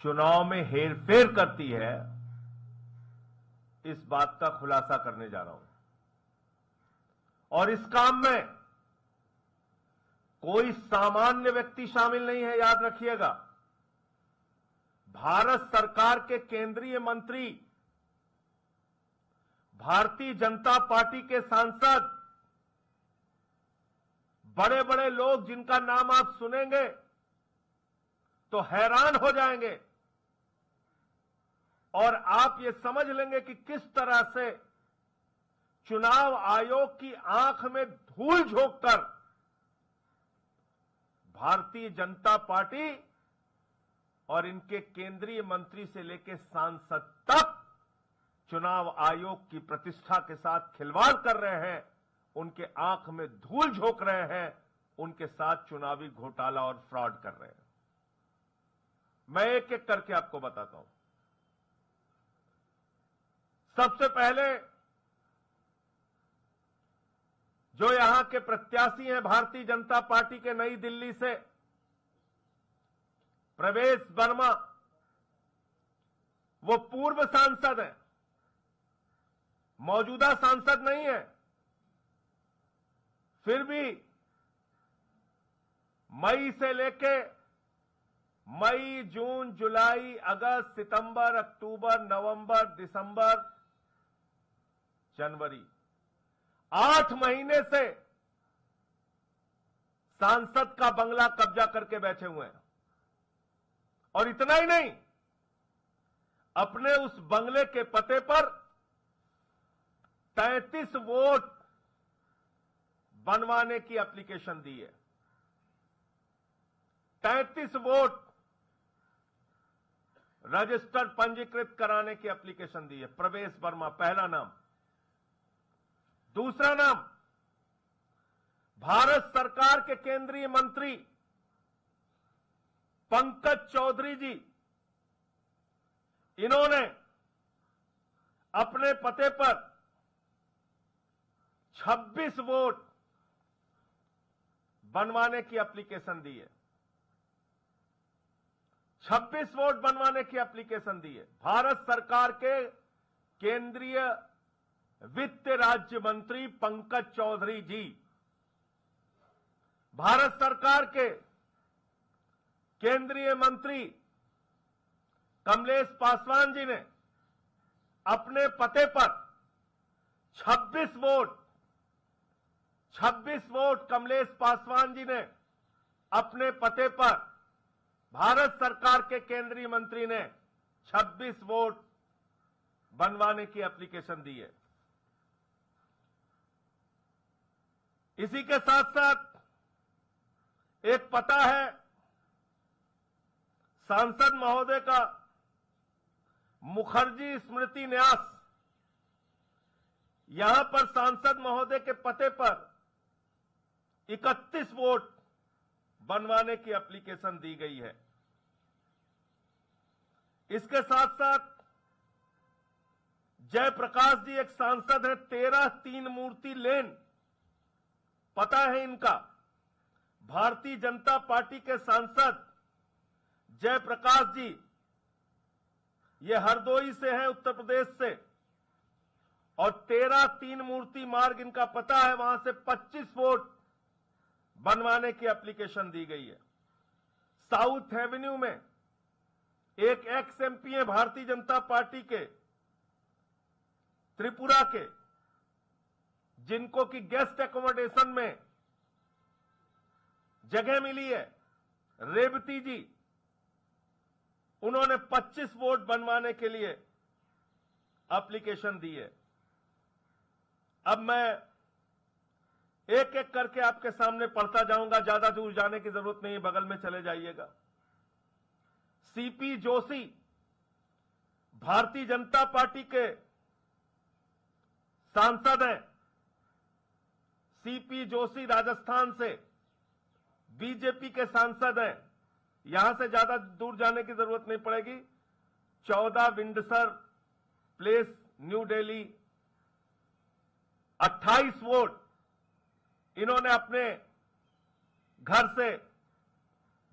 चुनाव में हेरफेर करती है, इस बात का खुलासा करने जा रहा हूं। और इस काम में कोई सामान्य व्यक्ति शामिल नहीं है, याद रखिएगा। भारत सरकार के केंद्रीय मंत्री, भारतीय जनता पार्टी के सांसद, बड़े बड़े लोग जिनका नाम आप सुनेंगे तो हैरान हो जाएंगे और आप ये समझ लेंगे कि किस तरह से चुनाव आयोग की आंख में धूल झोंककर भारतीय जनता पार्टी और इनके केंद्रीय मंत्री से लेकर सांसद तक चुनाव आयोग की प्रतिष्ठा के साथ खिलवाड़ कर रहे हैं, उनके आंख में धूल झोंक रहे हैं, उनके साथ चुनावी घोटाला और फ्रॉड कर रहे हैं। मैं एक एक करके आपको बताता हूं। सबसे पहले जो यहां के प्रत्याशी हैं भारतीय जनता पार्टी के नई दिल्ली से, प्रवेश वर्मा, वो पूर्व सांसद हैं, मौजूदा सांसद नहीं है। फिर भी मई से लेके मई, जून, जुलाई, अगस्त, सितंबर, अक्टूबर, नवंबर, दिसंबर, जनवरी, 8 महीने से सांसद का बंगला कब्जा करके बैठे हुए हैं। और इतना ही नहीं, अपने उस बंगले के पते पर 33 वोट बनवाने की एप्लीकेशन दी है। 33 वोट रजिस्टर्ड पंजीकृत कराने की एप्लीकेशन दी है। प्रवेश वर्मा पहला नाम। दूसरा नाम, भारत सरकार के केंद्रीय मंत्री पंकज चौधरी जी, इन्होंने अपने पते पर 26 वोट बनवाने की एप्लीकेशन दी है। 26 वोट बनवाने की एप्लीकेशन दी है। भारत सरकार के केंद्रीय वित्त राज्य मंत्री पंकज चौधरी जी, भारत सरकार के केंद्रीय मंत्री कमलेश पासवान जी ने अपने पते पर 26 वोट कमलेश पासवान जी ने अपने पते पर, भारत सरकार के केंद्रीय मंत्री ने 26 वोट बनवाने की एप्लीकेशन दी है। इसी के साथ साथ एक पता है सांसद महोदय का, मुखर्जी स्मृति न्यास। यहां पर सांसद महोदय के पते पर 31 वोट बनवाने की एप्लीकेशन दी गई है। इसके साथ साथ जयप्रकाश जी एक सांसद है, 13 तीन मूर्ति लेन, पता है इनका। भारतीय जनता पार्टी के सांसद जयप्रकाश जी, ये हरदोई से हैं, उत्तर प्रदेश से, और 13 तीन मूर्ति मार्ग इनका पता है, वहां से 25 वोट बनवाने की एप्लीकेशन दी गई है। साउथ एवेन्यू में एक एक्स एमपी है भारतीय जनता पार्टी के, त्रिपुरा के, जिनको कि गेस्ट एकोमोडेशन में जगह मिली है, रेवती जी, उन्होंने 25 वोट बनवाने के लिए एप्लीकेशन दी है। अब मैं एक एक करके आपके सामने पढ़ता जाऊंगा, ज्यादा दूर जाने की जरूरत नहीं है, बगल में चले जाइएगा। सीपी जोशी भारतीय जनता पार्टी के सांसद हैं। सीपी जोशी राजस्थान से बीजेपी के सांसद हैं। यहां से ज्यादा दूर जाने की जरूरत नहीं पड़ेगी। 14 Windsor place, new Delhi, 28 vote इन्होंने अपने घर से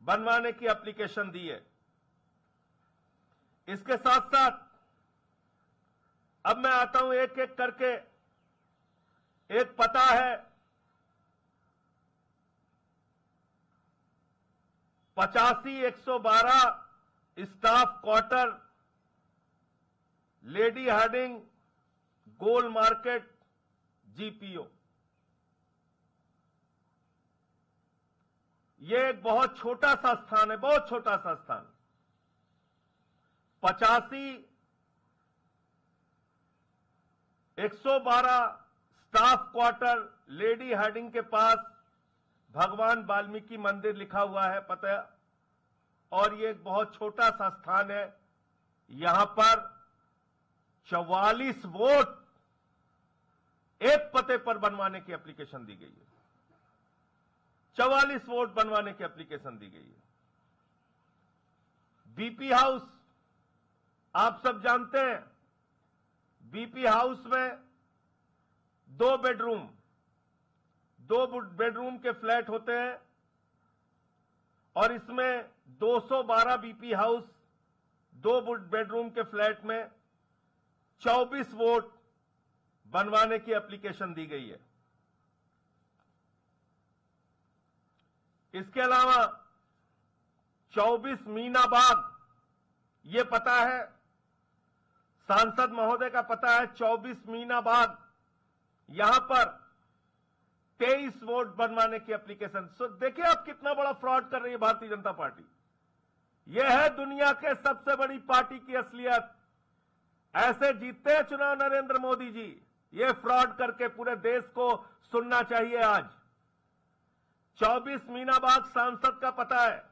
बनवाने की एप्लीकेशन दी है। इसके साथ साथ अब मैं आता हूं एक एक करके। एक पता है 85-112 स्टाफ क्वार्टर, लेडी हार्डिंग, गोल मार्केट, जीपीओ। ये एक बहुत छोटा सा स्थान है, बहुत छोटा सा स्थान। 85-112 स्टाफ क्वार्टर, लेडी हार्डिंग के पास भगवान वाल्मीकि मंदिर लिखा हुआ है पता। और ये एक बहुत छोटा सा स्थान है। यहां पर 44 वोट एक पते पर बनवाने की एप्लीकेशन दी गई है। 44 वोट बनवाने की एप्लीकेशन दी गई है। बीपी हाउस आप सब जानते हैं, बीपी हाउस में 2 बेडरूम के फ्लैट होते हैं और इसमें 212 बीपी हाउस 2 बेडरूम के फ्लैट में 24 वोट बनवाने की एप्लीकेशन दी गई है। इसके अलावा 24 मीना बाग, ये पता है, सांसद महोदय का पता है 24 मीना बाग, यहां पर 23 वोट बनवाने की एप्लीकेशन। सो देखिए आप कितना बड़ा फ्रॉड कर रही है भारतीय जनता पार्टी। यह है दुनिया के सबसे बड़ी पार्टी की असलियत। ऐसे जीतते हैं चुनाव नरेंद्र मोदी जी। ये फ्रॉड करके पूरे देश को सुनना चाहिए आज। 24 मीना बाग सांसद का पता है,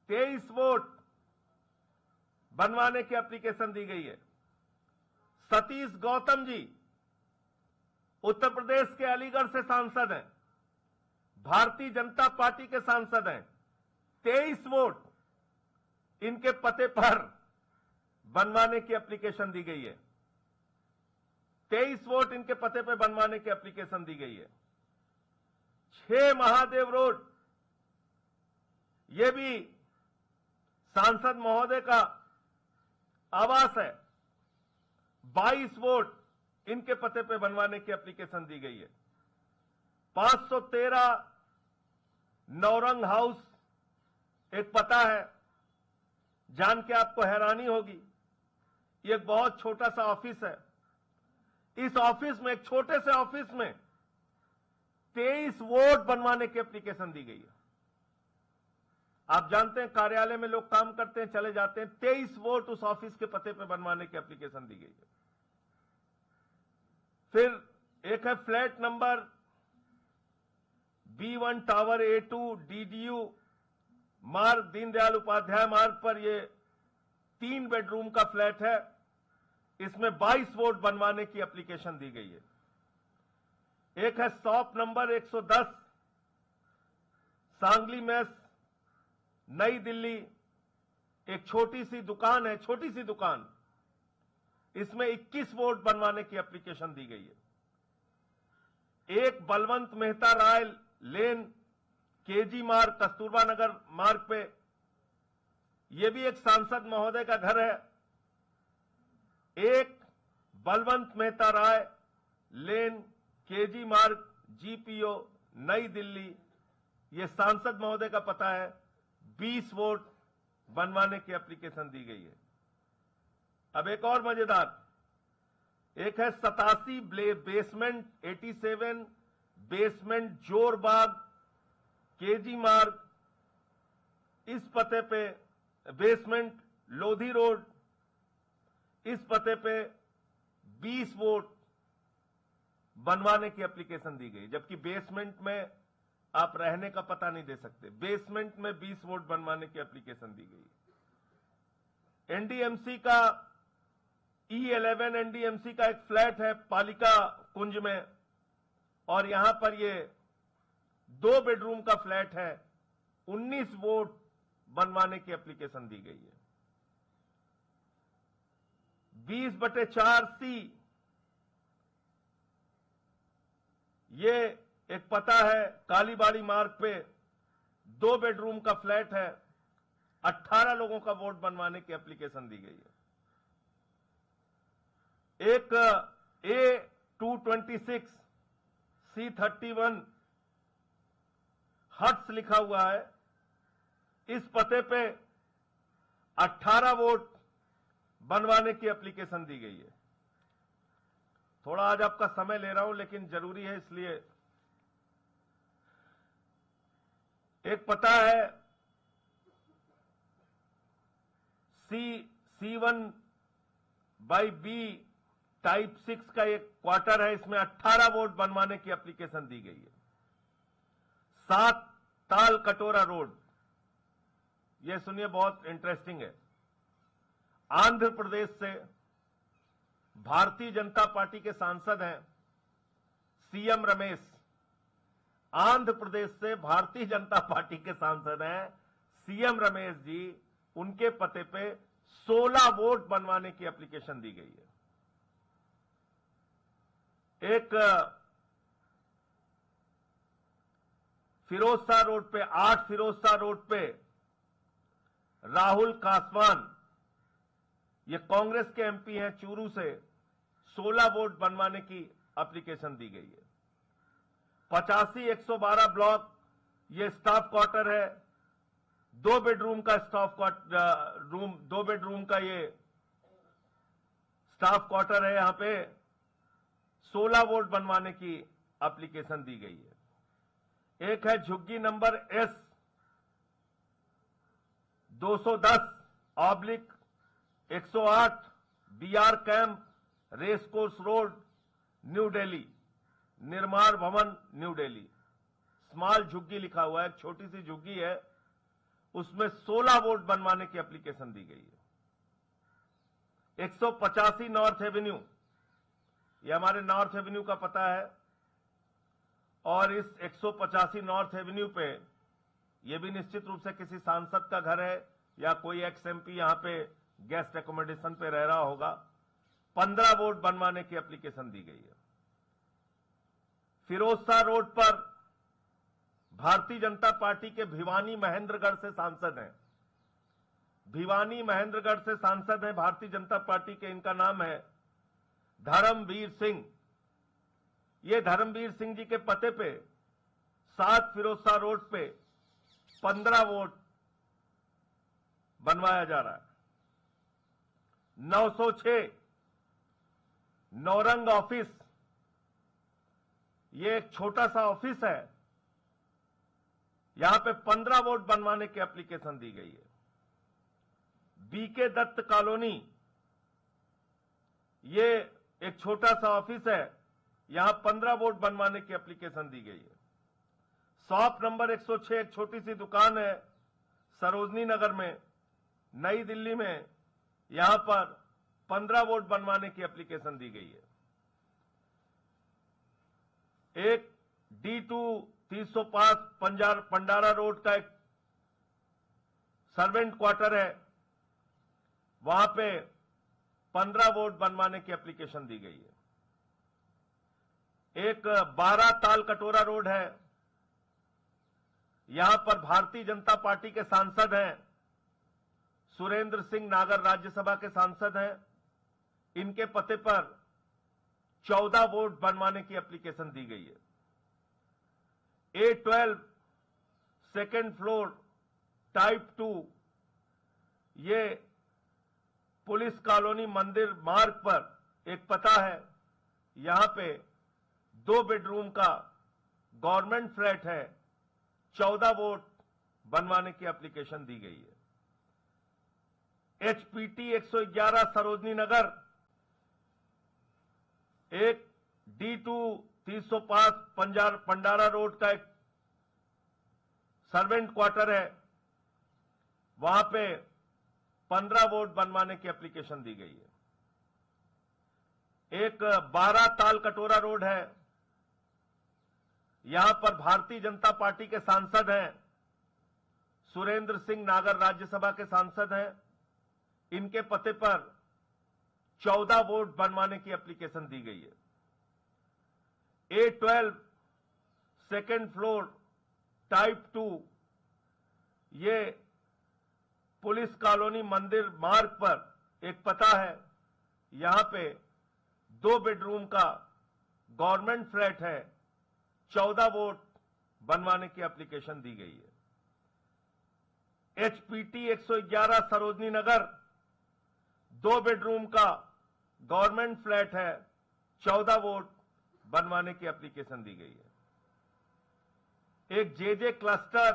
23 वोट बनवाने की एप्लीकेशन दी गई है। सतीश गौतम जी उत्तर प्रदेश के अलीगढ़ से सांसद हैं, भारतीय जनता पार्टी के सांसद हैं। 23 वोट इनके पते पर बनवाने की एप्लीकेशन दी गई है। 23 वोट इनके पते पर बनवाने की एप्लीकेशन दी गई है। 6 महादेव रोड, यह भी सांसद महोदय का आवास है। 22 वोट इनके पते पे बनवाने की एप्लीकेशन दी गई है। 513 नौरंग हाउस, एक पता है, जान के आपको हैरानी होगी, ये एक बहुत छोटा सा ऑफिस है। इस ऑफिस में, एक छोटे से ऑफिस में 23 वोट बनवाने की एप्लीकेशन दी गई है। आप जानते हैं कार्यालय में लोग काम करते हैं, चले जाते हैं, 23 वोट उस ऑफिस के पते पे बनवाने की एप्लीकेशन दी गई है। फिर एक है flat number B1 tower A2 DDU मार्ग, दीनदयाल उपाध्याय मार्ग पर, ये 3 बेडरूम का फ्लैट है। इसमें 22 वोट बनवाने की एप्लीकेशन दी गई है। एक है शॉप नंबर 110 सांगली मेस, नई दिल्ली, एक छोटी सी दुकान है, छोटी सी दुकान, इसमें 21 वोट बनवाने की एप्लीकेशन दी गई है। एक बलवंत मेहता राय लेन, केजी मार्ग, कस्तूरबा नगर मार्ग पे, यह भी एक सांसद महोदय का घर है। एक बलवंत मेहता राय लेन, केजी मार्ग, जीपीओ, नई दिल्ली, यह सांसद महोदय का पता है। 20 वोट बनवाने की एप्लीकेशन दी गई है। अब एक और मजेदार, एक है 87 बेसमेंट 87 बेसमेंट जोरबाग, केजी मार्ग, इस पते पे, बेसमेंट लोधी रोड, इस पते पे 20 वोट बनवाने की एप्लीकेशन दी गई। जबकि बेसमेंट में आप रहने का पता नहीं दे सकते, बेसमेंट में 20 वोट बनवाने की एप्लीकेशन दी गई। एनडीएमसी का E11 एनडीएमसी का एक फ्लैट है पालिका कुंज में, और यहां पर ये 2 बेडरूम का फ्लैट है। 19 वोट बनवाने की एप्लीकेशन दी गई है। 20/4C, ये एक पता है कालीबाड़ी मार्ग पे, 2 बेडरूम का फ्लैट है। 18 लोगों का वोट बनवाने की एप्लीकेशन दी गई है। एक A226 C31 हट्स लिखा हुआ है, इस पते पे 18 वोट बनवाने की एप्लीकेशन दी गई है। थोड़ा आज आपका समय ले रहा हूं, लेकिन जरूरी है इसलिए। एक पता है C1/B टाइप 6 का एक क्वार्टर है, इसमें 18 वोट बनवाने की एप्लीकेशन दी गई है। 7 ताल कटोरा रोड, यह सुनिए बहुत इंटरेस्टिंग है। आंध्र प्रदेश से भारतीय जनता पार्टी के सांसद हैं सीएम रमेश। आंध्र प्रदेश से भारतीय जनता पार्टी के सांसद हैं सीएम रमेश जी, उनके पते पे 16 वोट बनवाने की एप्लीकेशन दी गई है। एक फिरोजशाह रोड पे, 8 फिरोजशाह रोड पे राहुल कासवान, ये कांग्रेस के एमपी हैं चूरू से, 16 वोट बनवाने की एप्लीकेशन दी गई है। 85-112 ब्लॉक, ये स्टाफ क्वार्टर है, 2 बेडरूम का स्टाफ रूम, 2 बेडरूम का ये स्टाफ क्वार्टर है। यहां पे 16 वोट बनवाने की एप्लीकेशन दी गई है। एक है झुग्गी number S210/108 BR camp, racecourse road, new Delhi, निर्माण भवन, न्यू दिल्ली। स्मॉल झुग्गी लिखा हुआ है, एक छोटी सी झुग्गी है, उसमें 16 वोट बनवाने की एप्लीकेशन दी गई है। 185 नॉर्थ एवेन्यू, यह हमारे नॉर्थ एवेन्यू का पता है, और इस 185 नॉर्थ एवेन्यू पे यह भी निश्चित रूप से किसी सांसद का घर है या कोई एक्स एमपी यहां पे गेस्ट एकोमोडेशन पे रह रहा होगा। 15 वोट बनवाने की एप्लीकेशन दी गई है। फिरोजशाह रोड पर भारतीय जनता पार्टी के भिवानी महेंद्रगढ़ से सांसद हैं, भिवानी महेंद्रगढ़ से सांसद हैं भारतीय जनता पार्टी के, इनका नाम है धर्मवीर सिंह। ये धर्मवीर सिंह जी के पते पे 7 फिरोजशाह रोड पे 15 वोट बनवाया जा रहा है। 906 नौरंग ऑफिस, ये एक छोटा सा ऑफिस है, यहां पे 15 वोट बनवाने की एप्लीकेशन दी गई है। बीके दत्त कॉलोनी, ये एक छोटा सा ऑफिस है, यहां 15 वोट बनवाने की एप्लीकेशन दी गई है। शॉप नंबर 106, एक छोटी सी दुकान है सरोजनी नगर में, नई दिल्ली में, यहां पर 15 वोट बनवाने की एप्लीकेशन दी गई है। एक D2 305 पंडारा रोड का एक सर्वेंट क्वार्टर है, वहां पे 15 वोट बनवाने की एप्लीकेशन दी गई है। एक 12 ताल कटोरा रोड है, यहां पर भारतीय जनता पार्टी के सांसद हैं सुरेंद्र सिंह नागर, राज्यसभा के सांसद हैं, इनके पते पर 14 वोट बनवाने की एप्लीकेशन दी गई है। A12 सेकेंड फ्लोर टाइप 2, ये पुलिस कॉलोनी मंदिर मार्ग पर एक पता है, यहां पे 2 बेडरूम का गवर्नमेंट फ्लैट है, 14 वोट बनवाने की एप्लीकेशन दी गई है। HPT 111 सरोजनी नगर, एक D2 305 पंडारा रोड का एक सर्वेंट क्वार्टर है, वहां पे 15 वोट बनवाने की एप्लीकेशन दी गई है। एक 12 ताल कटोरा रोड है, यहां पर भारतीय जनता पार्टी के सांसद हैं सुरेंद्र सिंह नागर, राज्यसभा के सांसद हैं, इनके पते पर 14 वोट बनवाने की एप्लीकेशन दी गई है। A12 सेकेंड फ्लोर टाइप 2, ये पुलिस कॉलोनी मंदिर मार्ग पर एक पता है, यहां पे 2 बेडरूम का गवर्नमेंट फ्लैट है, 14 वोट बनवाने की एप्लीकेशन दी गई है। HPT 111 सरोजनी नगर 2 बेडरूम का गवर्नमेंट फ्लैट है, 14 वोट बनवाने की एप्लीकेशन दी गई है। एक JJ क्लस्टर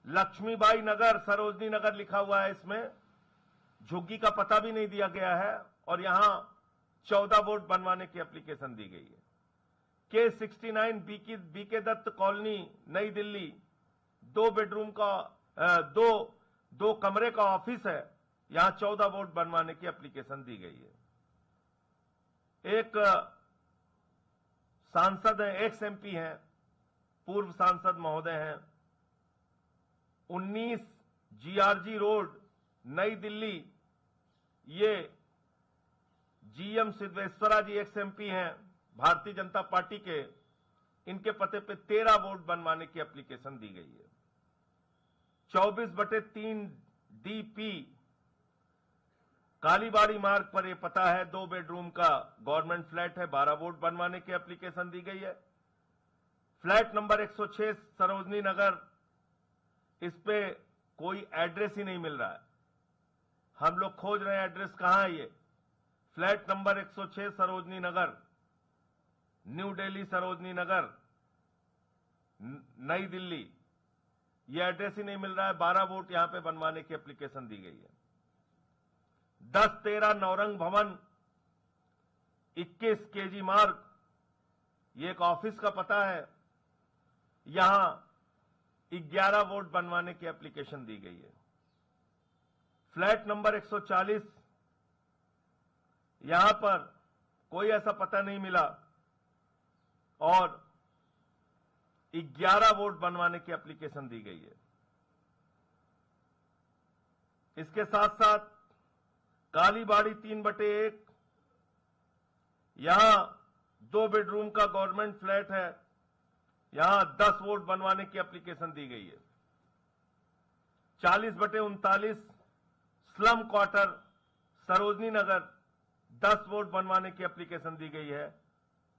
लक्ष्मीबाई नगर सरोजनी नगर लिखा हुआ है, इसमें झुग्गी का पता भी नहीं दिया गया है और यहां 14 वोट बनवाने की एप्लीकेशन दी गई है। K69 BK दत्त कॉलोनी नई दिल्ली 2 बेडरूम का दो कमरे का ऑफिस है, यहां 14 वोट बनवाने की एप्लीकेशन दी गई है। एक सांसद हैं, एक्स MP हैं, पूर्व सांसद महोदय हैं, 19 GRG रोड नई दिल्ली, ये GM सिद्धेश्वरा जी एक्स MP हैं भारतीय जनता पार्टी के, इनके पते पे 13 वोट बनवाने की एप्लीकेशन दी गई है। 24/3 DP कालीबाड़ी मार्ग पर यह पता है, 2 बेडरूम का गवर्नमेंट फ्लैट है, 12 वोट बनवाने की एप्लीकेशन दी गई है। फ्लैट नंबर 106 सरोजनी नगर, इस पे कोई एड्रेस ही नहीं मिल रहा है। हम लोग खोज रहे हैं एड्रेस कहां है ये। Flat number 106 Sarojini Nagar, new Delhi Sarojini Nagar, नई दिल्ली, ये एड्रेस ही नहीं मिल रहा है। 12 वोट यहां पे बनवाने की एप्लीकेशन दी गई है। 10-13 नौरंग भवन 21 KG मार्ग, ये एक ऑफिस का पता है, यहां 11 वोट बनवाने की एप्लीकेशन दी गई है। फ्लैट नंबर 140, यहां पर कोई ऐसा पता नहीं मिला और 11 वोट बनवाने की एप्लीकेशन दी गई है। इसके साथ साथ कालीबाड़ी 3/1, यहां 2 बेडरूम का गवर्नमेंट फ्लैट है, यहां 10 वोट बनवाने की एप्लीकेशन दी गई है। 40/39 slum quarter Sarojini Nagar, 10 vote बनवाने की एप्लीकेशन दी गई है।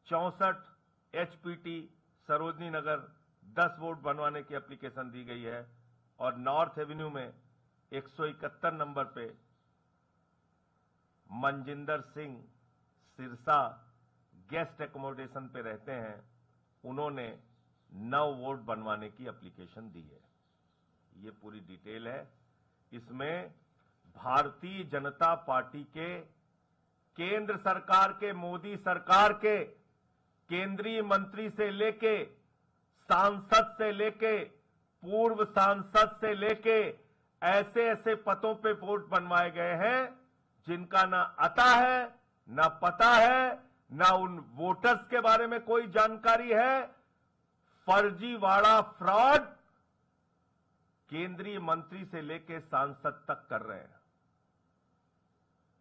64 HPT सरोजनी नगर, 10 वोट बनवाने की एप्लीकेशन दी गई है। और नॉर्थ एवेन्यू में 171 नंबर पे मनजिंदर सिंह सिरसा गेस्ट एकोमोडेशन पे रहते हैं, उन्होंने 9 वोट बनवाने की एप्लीकेशन दी है। ये पूरी डिटेल है। इसमें भारतीय जनता पार्टी के, केंद्र सरकार के, मोदी सरकार के केंद्रीय मंत्री से लेके, सांसद से लेके, पूर्व सांसद से लेके ऐसे ऐसे पदों पे वोट बनवाए गए हैं जिनका ना आता है, ना पता है, ना उन वोटर्स के बारे में कोई जानकारी है। फर्जीवाड़ा फ्रॉड केंद्रीय मंत्री से लेके सांसद तक कर रहे हैं।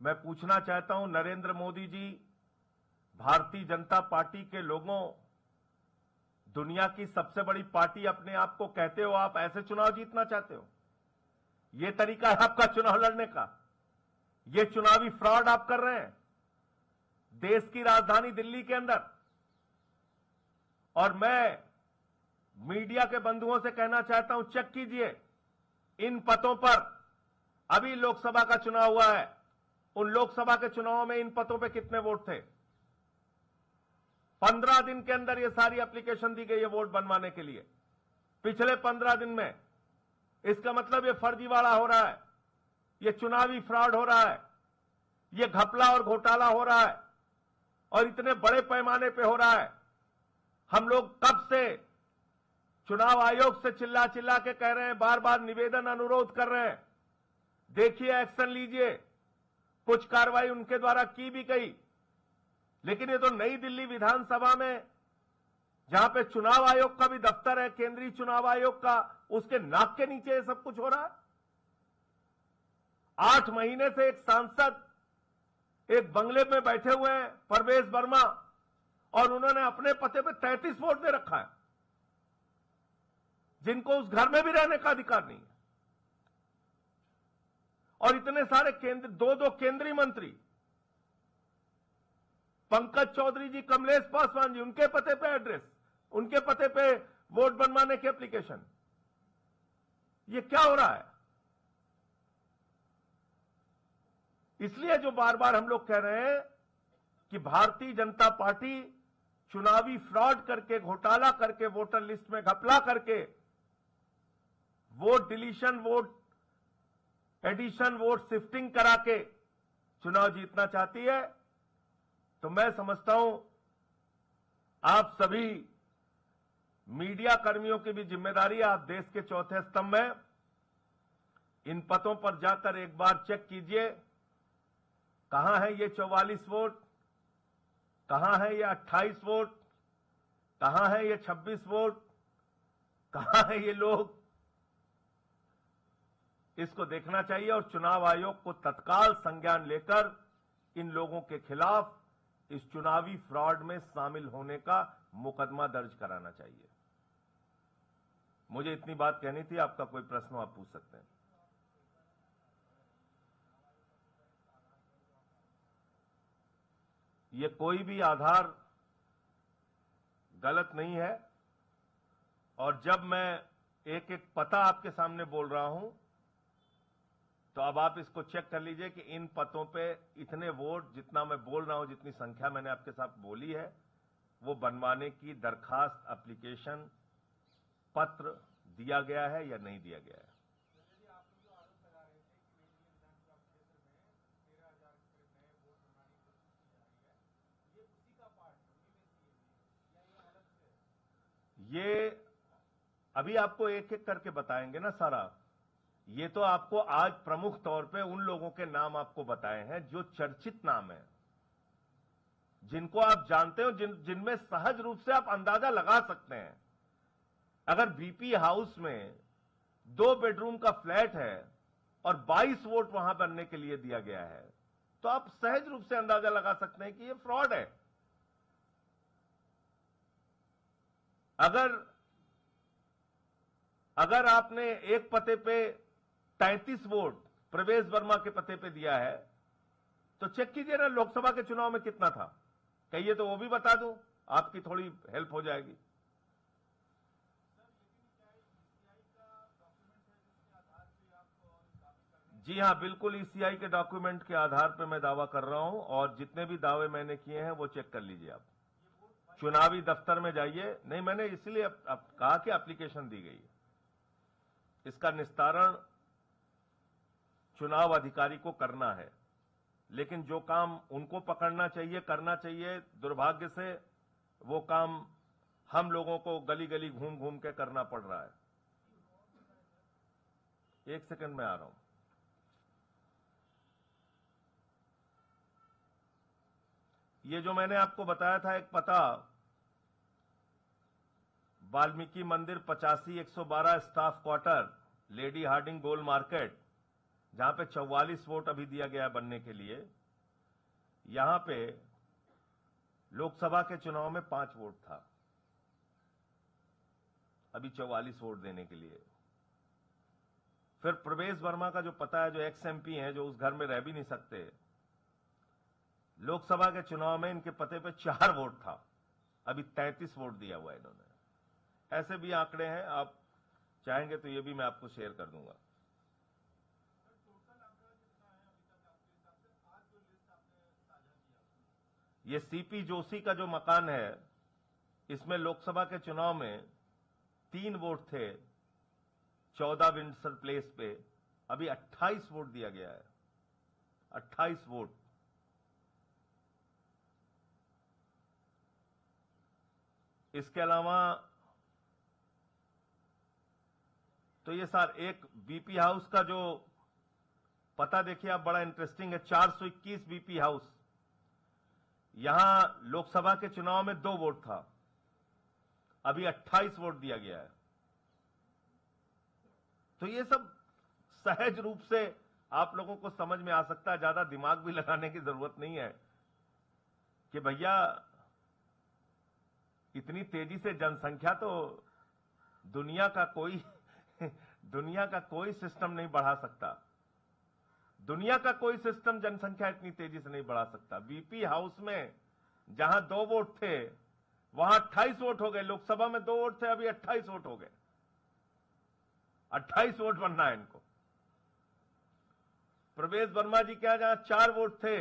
मैं पूछना चाहता हूं नरेंद्र मोदी जी, भारतीय जनता पार्टी के लोगों, दुनिया की सबसे बड़ी पार्टी अपने आप को कहते हो, आप ऐसे चुनाव जीतना चाहते हो? यह तरीका है आपका चुनाव लड़ने का? यह चुनावी फ्रॉड आप कर रहे हैं देश की राजधानी दिल्ली के अंदर। और मैं मीडिया के बंधुओं से कहना चाहता हूं, चेक कीजिए इन पदों पर। अभी लोकसभा का चुनाव हुआ है, उन लोकसभा के चुनावों में इन पदों पे कितने वोट थे? 15 दिन के अंदर ये सारी एप्लीकेशन दी गई है वोट बनवाने के लिए, पिछले 15 दिन में। इसका मतलब ये फर्जीवाड़ा हो रहा है, ये चुनावी फ्रॉड हो रहा है, ये घपला और घोटाला हो रहा है और इतने बड़े पैमाने पे हो रहा है। हम लोग कब से चुनाव आयोग से चिल्ला चिल्ला के कह रहे हैं, बार बार निवेदन अनुरोध कर रहे हैं, देखिए एक्शन लीजिए। कुछ कार्रवाई उनके द्वारा की भी गई, लेकिन ये तो नई दिल्ली विधानसभा में, जहां पे चुनाव आयोग का भी दफ्तर है, केंद्रीय चुनाव आयोग का, उसके नाक के नीचे ये सब कुछ हो रहा है। 8 महीने से एक सांसद एक बंगले में बैठे हुए हैं, परवेश वर्मा, और उन्होंने अपने पते पे 33 वोट दे रखा है, जिनको उस घर में भी रहने का अधिकार नहीं है। और इतने सारे दो केंद्रीय मंत्री, पंकज चौधरी जी, कमलेश पासवान जी, उनके पते पे एड्रेस, उनके पते पे वोट बनवाने की एप्लीकेशन। ये क्या हो रहा है? इसलिए जो बार बार हम लोग कह रहे हैं कि भारतीय जनता पार्टी चुनावी फ्रॉड करके, घोटाला करके, वोटर लिस्ट में घपला करके, vote deletion, vote addition, vote shifting करा के चुनाव जीतना चाहती है, तो मैं समझता हूं आप सभी मीडिया कर्मियों की भी जिम्मेदारी है। आप देश के चौथे स्तंभ हैं। इन पतों पर जाकर एक बार चेक कीजिए, कहां है ये 44 वोट, कहां है ये 28 वोट, कहां है ये 26 वोट, कहां है ये लोग। इसको देखना चाहिए और चुनाव आयोग को तत्काल संज्ञान लेकर इन लोगों के खिलाफ इस चुनावी फ्रॉड में शामिल होने का मुकदमा दर्ज कराना चाहिए। मुझे इतनी बात कहनी थी। आपका कोई प्रश्न आप पूछ सकते हैं। ये कोई भी आधार गलत नहीं है, और जब मैं एक एक पता आपके सामने बोल रहा हूं, तो अब आप इसको चेक कर लीजिए कि इन पतों पे इतने वोट, जितना मैं बोल रहा हूं, जितनी संख्या मैंने आपके साथ बोली है, वो बनवाने की दरखास्त, एप्लीकेशन, पत्र दिया गया है या नहीं दिया गया है। ये अभी आपको एक एक करके बताएंगे ना सारा। ये तो आपको आज प्रमुख तौर पे उन लोगों के नाम आपको बताए हैं जो चर्चित नाम हैं, जिनको आप जानते हो, जिनमें सहज रूप से आप अंदाजा लगा सकते हैं। अगर बीपी हाउस में 2 बेडरूम का फ्लैट है और 22 वोट वहां बनने के लिए दिया गया है, तो आप सहज रूप से अंदाजा लगा सकते हैं कि यह फ्रॉड है। अगर आपने एक पते पे 33 वोट प्रवेश वर्मा के पते पे दिया है, तो चेक कीजिए ना लोकसभा के चुनाव में कितना था। कहिए तो वो भी बता दूं, आपकी थोड़ी हेल्प हो जाएगी। जी हां, बिल्कुल ईसीआई के डॉक्यूमेंट के आधार पर मैं दावा कर रहा हूं, और जितने भी दावे मैंने किए हैं वो चेक कर लीजिए आप। चुनावी दफ्तर में जाइए। नहीं, मैंने इसलिए अब कहा कि एप्लीकेशन दी गई है। इसका निस्तारण चुनाव अधिकारी को करना है, लेकिन जो काम उनको पकड़ना चाहिए, करना चाहिए, दुर्भाग्य से वो काम हम लोगों को गली गली घूम घूम के करना पड़ रहा है। एक सेकंड में आ रहा हूं। ये जो मैंने आपको बताया था एक पता, वाल्मीकि मंदिर 85-112 स्टाफ क्वार्टर, लेडी हार्डिंग गोल मार्केट, जहां पे 44 वोट अभी दिया गया बनने के लिए। यहां पे लोकसभा के चुनाव में 5 वोट था, अभी 44 वोट देने के लिए। फिर प्रवेश वर्मा का जो पता है, जो एक्स एमपी हैं, जो उस घर में रह भी नहीं सकते, लोकसभा के चुनाव में इनके पते पे 4 वोट था, अभी 33 वोट दिया हुआ है इन्होंने। ऐसे भी आंकड़े हैं, आप चाहेंगे तो ये भी मैं आपको शेयर कर दूंगा। ये सीपी जोशी का जो मकान है, इसमें लोकसभा के चुनाव में 3 वोट थे 14 विंडसर प्लेस पे, अभी 28 वोट दिया गया है। 28 वोट। इसके अलावा तो ये सर एक बीपी हाउस का जो पता देखिए आप, बड़ा इंटरेस्टिंग है। 421 बीपी हाउस, यहां लोकसभा के चुनाव में 2 वोट था, अभी 28 वोट दिया गया है। तो ये सब सहज रूप से आप लोगों को समझ में आ सकता है, ज्यादा दिमाग भी लगाने की जरूरत नहीं है कि भैया इतनी तेजी से जनसंख्या तो दुनिया का कोई सिस्टम नहीं बढ़ा सकता। दुनिया का कोई सिस्टम जनसंख्या इतनी तेजी से नहीं बढ़ा सकता। बीपी हाउस में जहां 2 वोट थे वहां 28 वोट हो गए। लोकसभा में 2 वोट थे, अभी 28 वोट हो गए। 28 वोट बनना है इनको। प्रवेश वर्मा जी के यहां जहां 4 वोट थे,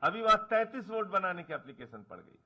अभी वहां 33 वोट बनाने की एप्लीकेशन पड़ गई।